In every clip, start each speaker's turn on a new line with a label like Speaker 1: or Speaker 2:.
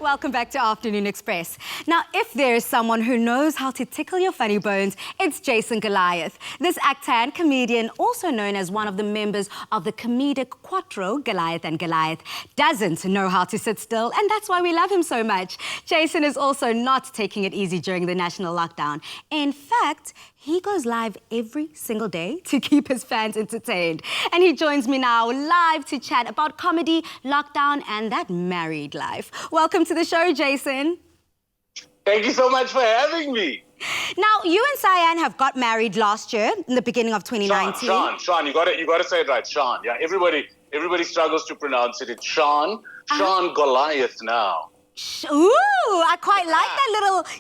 Speaker 1: Welcome back to Afternoon Express. Now, if there is someone who knows how to tickle your funny bones, it's Jason Goliath. This actor and comedian, also known as one of the members of the comedic quattro, Goliath and Goliath, doesn't know how to sit still, and that's why we love him so much. Jason is also not taking it easy during the national lockdown. In fact, he goes live every single day to keep his fans entertained. And he joins me now live to chat about comedy, lockdown, and that married life. Welcome to the show, Jason.
Speaker 2: Thank you so much for having me.
Speaker 1: Now, you and Sian have got married last year, in the beginning of 2019.
Speaker 2: Sean, you got to say it right, Sean. Yeah, everybody struggles to pronounce it. It's Sean Goliath now.
Speaker 1: Ooh, I quite like that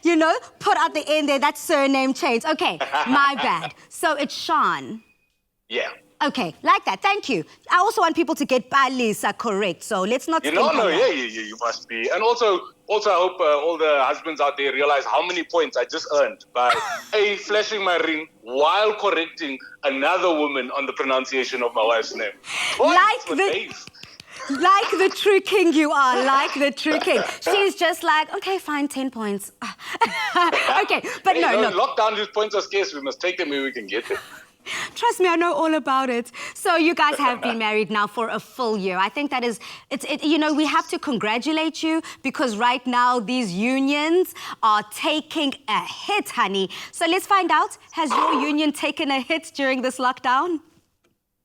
Speaker 1: little, put at the end there, that surname change. Okay, my bad. So it's Sean.
Speaker 2: Yeah.
Speaker 1: Okay, like that. Thank you. I also want people to get Balisa correct, so let's not...
Speaker 2: You must be. And also I hope all the husbands out there realize how many points I just earned by A, flashing my ring while correcting another woman on the pronunciation of my wife's name.
Speaker 1: Like the true king you are, like the true king. She's just like, okay, fine, 10 points. Okay, but
Speaker 2: hey,
Speaker 1: no.
Speaker 2: Lockdown, these points are scarce. We must take them where we can get them.
Speaker 1: Trust me, I know all about it. So you guys have been married now for a full year. I think that is, we have to congratulate you because right now these unions are taking a hit, honey. So let's find out, has your union taken a hit during this lockdown?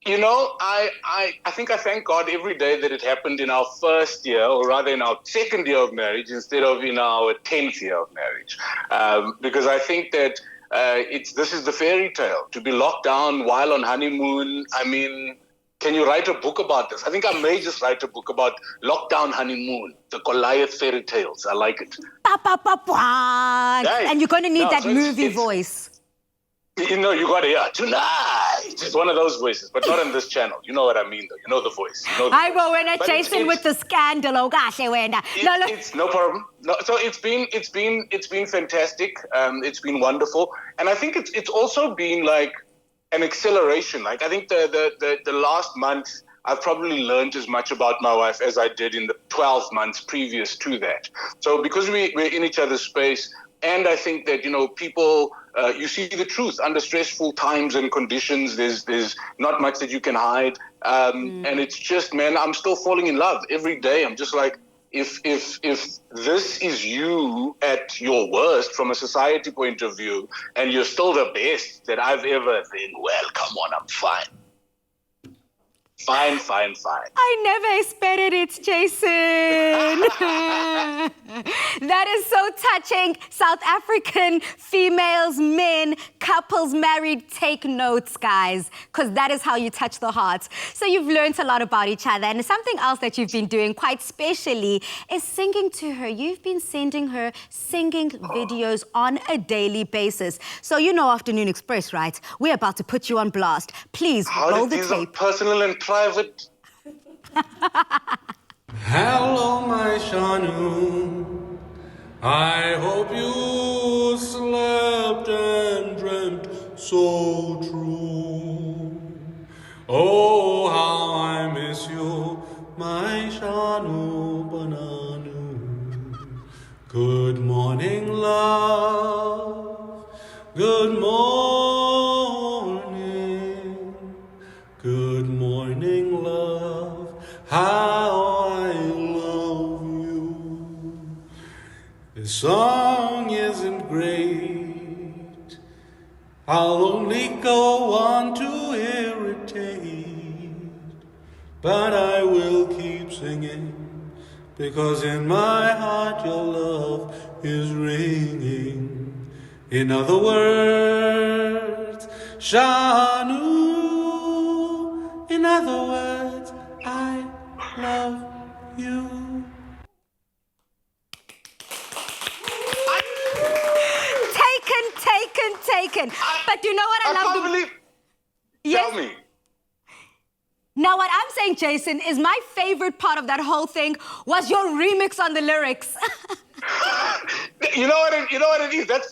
Speaker 2: You know, I think I thank God every day that it happened in our first year, or rather in our second year of marriage, instead of in our 10th year of marriage. Because I think that this is the fairy tale, to be locked down while on honeymoon. I mean, can you write a book about this? I think I may just write a book about lockdown honeymoon, the Goliath fairy tales. I like it.
Speaker 1: Right. And you're going to need that movie voice.
Speaker 2: You got to hear tonight. It's one of those voices, but not on this channel. You know what I mean, though. You know the voice.
Speaker 1: I will win it, Jason, with the scandal. Oh gosh,
Speaker 2: it's no problem. No, so it's been fantastic. It's been wonderful, and I think it's also been like an acceleration. Like I think the last month I've probably learned as much about my wife as I did in the 12 months previous to that. So because we're in each other's space. And I think that, people, you see the truth under stressful times and conditions. There's not much that you can hide. And it's just, man, I'm still falling in love every day. I'm just like, if this is you at your worst from a society point of view, and you're still the best that I've ever been, well, come on, I'm fine. Fine.
Speaker 1: I never expected it, Jason. That is so touching. South African females, men, couples married, take notes, guys, because that is how you touch the heart. So you've learned a lot about each other, and something else that you've been doing quite specially is singing to her. You've been sending her singing videos on a daily basis. So Afternoon Express, right? We're about to put you on blast. Please roll the tape.
Speaker 2: These are personal and private.
Speaker 3: Hello, my Shanu. I hope you slept and dreamt so true. Oh, how I miss you, my Shanu Bananu. Good morning, love. Good morning. Good morning, love. How I love you. This song isn't great. I'll only go on to irritate, but I will keep singing because in my heart your love is ringing. In other words, Shanu. In other words, I love you.
Speaker 1: Taken. But you know what I love?
Speaker 2: I can't believe.
Speaker 1: Yes?
Speaker 2: Tell me.
Speaker 1: Now, what I'm saying, Jason, is my favorite part of that whole thing was your remix on the lyrics.
Speaker 2: You know what it is? That's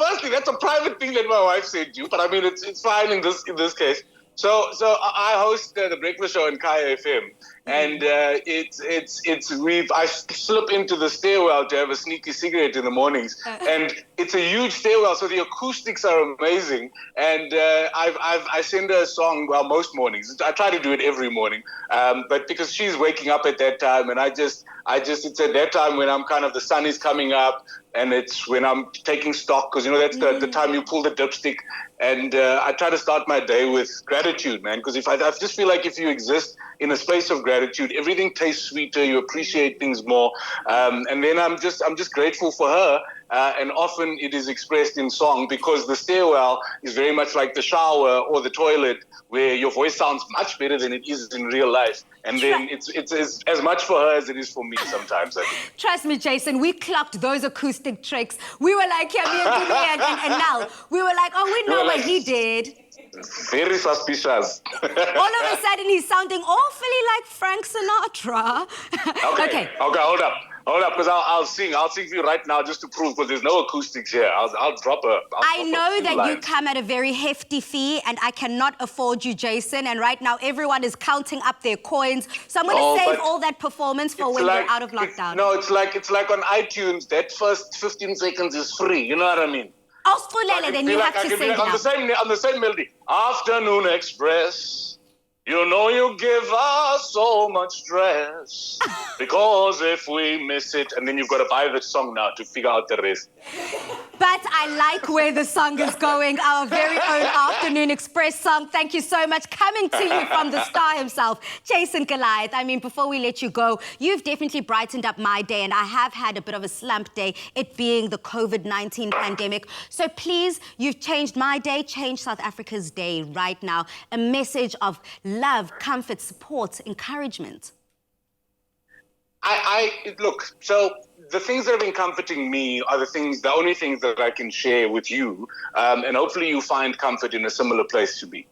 Speaker 2: a private thing that my wife sent you, but I mean, it's fine in this case. I host the breakfast show in Kaya FM, and I slip into the stairwell to have a sneaky cigarette in the mornings, and it's a huge stairwell, so the acoustics are amazing. And I send her a song. Well, most mornings I try to do it every morning, but because she's waking up at that time, and it's at that time when I'm kind of the sun is coming up. And it's when I'm taking stock, because, that's the time you pull the dipstick. And I try to start my day with gratitude, man, because I just feel like if you exist in a space of gratitude, everything tastes sweeter, you appreciate things more. And then I'm just grateful for her. And often it is expressed in song, because the stairwell is very much like the shower or the toilet, where your voice sounds much better than it is in real life. And then it's as much for her as it is for me sometimes, I think.
Speaker 1: Trust me, Jason, we clocked those acoustic tricks. We were like, yeah, me and Julie and Nal. We were like, oh, we know what he did.
Speaker 2: Very suspicious.
Speaker 1: All of a sudden, he's sounding awfully like Frank Sinatra.
Speaker 2: Okay, hold up, because I'll sing for you right now just to prove, because there's no acoustics here. I'll drop her.
Speaker 1: I know that you come at a very hefty fee, and I cannot afford you, Jason. And right now, everyone is counting up their coins. So I'm going to save all that performance for when we're out of lockdown.
Speaker 2: It's like on iTunes. That first 15 seconds is free. You know what I mean?
Speaker 1: Then you have to sing
Speaker 2: on the same melody. Afternoon Express. You know you give us so much stress, because if we miss it, and then you've got to buy the song now to figure out the rest.
Speaker 1: But I like where the song is going, our very own Afternoon Express song. Thank you so much. Coming to you from the star himself, Jason Goliath. I mean, before we let you go, you've definitely brightened up my day, and I have had a bit of a slump day, it being the COVID-19 pandemic. So please, you've changed my day, changed South Africa's day right now. A message of love, comfort, support, encouragement.
Speaker 2: Look, so the things that have been comforting me are the only things that I can share with you, and hopefully you find comfort in a similar place to me.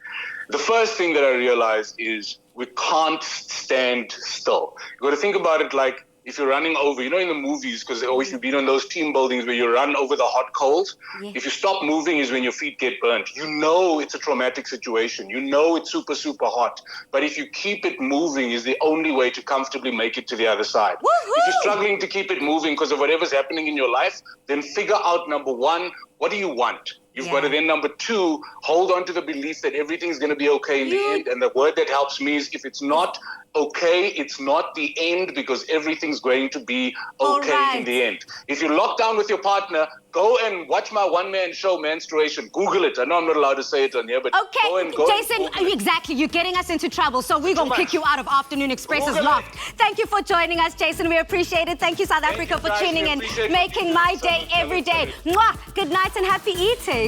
Speaker 2: The first thing that I realized is we can't stand still. You got to think about it like if you're running over, in the movies, because if you've been on those team buildings where you run over the hot coals, if you stop moving is when your feet get burnt. It's a traumatic situation. It's super, super hot. But if you keep it moving is the only way to comfortably make it to the other side.
Speaker 1: Woo-hoo!
Speaker 2: If you're struggling to keep it moving because of whatever's happening in your life, then figure out, number one, what do you want? You've got to then, number two, hold on to the belief that everything's going to be okay in the end. And the word that helps me is if it's not okay, it's not the end, because everything's going to be okay in the end. If you're locked down with your partner, go and watch my one-man show, Menstruation. Google it. I know I'm not allowed to say it on here, but go
Speaker 1: Jason, exactly. You're getting us into trouble, so we're going to kick you out of Afternoon Express's loft. Thank you for joining us, Jason. We appreciate it. Thank you, South Africa, for tuning in, making my day every day. Mwah! Good night and happy eating.